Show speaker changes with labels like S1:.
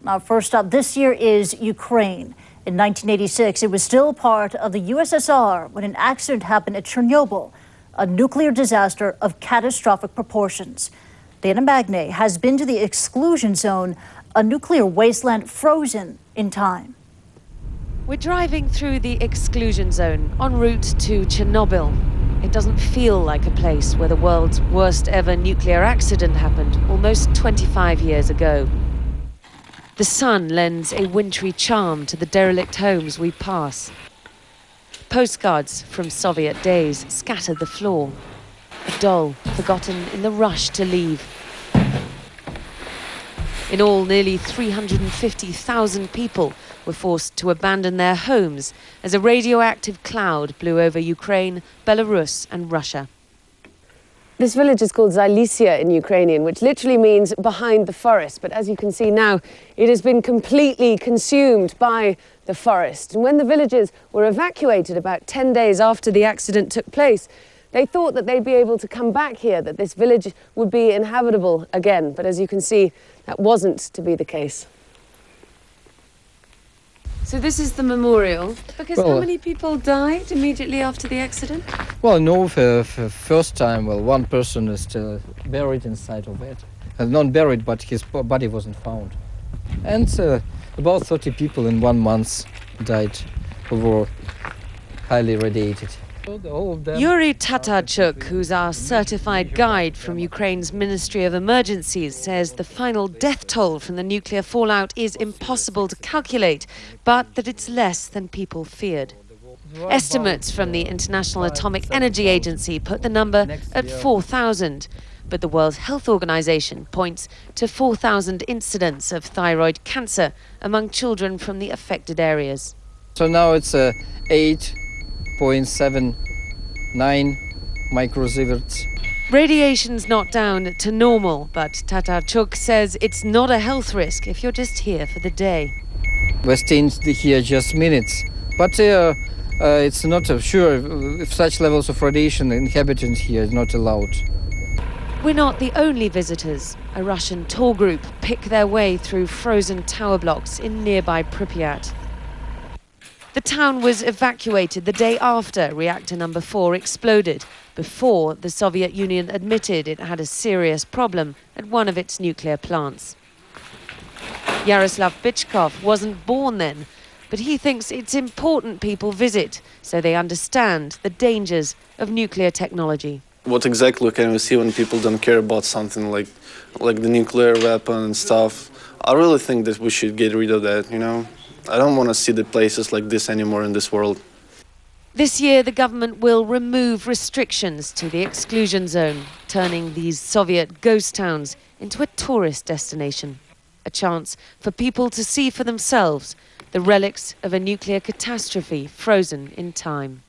S1: Our first up this year is Ukraine. In 1986, it was still part of the USSR when an accident happened at Chernobyl, a nuclear disaster of catastrophic proportions. Dana Magne has been to the exclusion zone, a nuclear wasteland frozen in time.
S2: We're driving through the exclusion zone en route to Chernobyl. It doesn't feel like a place where the world's worst ever nuclear accident happened almost 25 years ago. The sun lends a wintry charm to the derelict homes we pass. Postcards from Soviet days scatter the floor. A doll forgotten in the rush to leave. In all, nearly 350,000 people were forced to abandon their homes as a radioactive cloud blew over Ukraine, Belarus and Russia.
S3: This village is called Zalisia in Ukrainian, which literally means behind the forest. But as you can see now, it has been completely consumed by the forest. And when the villagers were evacuated about 10 days after the accident took place, they thought that they'd be able to come back here, that this village would be inhabitable again. But as you can see, that wasn't to be the case. So this is the memorial, because how many people died immediately after the accident?
S4: Well, no, for first time, one person is still buried inside of it. Not buried, but his body wasn't found. And about 30 people in 1 month died who were highly radiated.
S2: Yuri Tatarchuk, who's our certified guide from Ukraine's Ministry of Emergencies, says the final death toll from the nuclear fallout is impossible to calculate, but that it's less than people feared. Estimates from the International Atomic Energy Agency put the number at 4,000, but the World Health Organization points to 4,000 incidents of thyroid cancer among children from the affected areas.
S4: So now it's 8.79 microsieverts.
S2: Radiation's not down to normal, but Tatarchuk says it's not a health risk if you're just here for the day.
S4: We're staying here just minutes, but it's not sure if such levels of radiation inhabitants here is not allowed.
S2: We're not the only visitors. A Russian tour group pick their way through frozen tower blocks in nearby Pripyat. The town was evacuated the day after reactor number 4 exploded, before the Soviet Union admitted it had a serious problem at one of its nuclear plants. Yaroslav Bichkov wasn't born then, but he thinks it's important people visit so they understand the dangers of nuclear technology.
S5: What exactly can we see when people don't care about something like the nuclear weapon and stuff? I really think that we should get rid of that, you know? I don't want to see the places like this anymore in this world.
S2: This year, the government will remove restrictions to the exclusion zone, turning these Soviet ghost towns into a tourist destination. A chance for people to see for themselves the relics of a nuclear catastrophe frozen in time.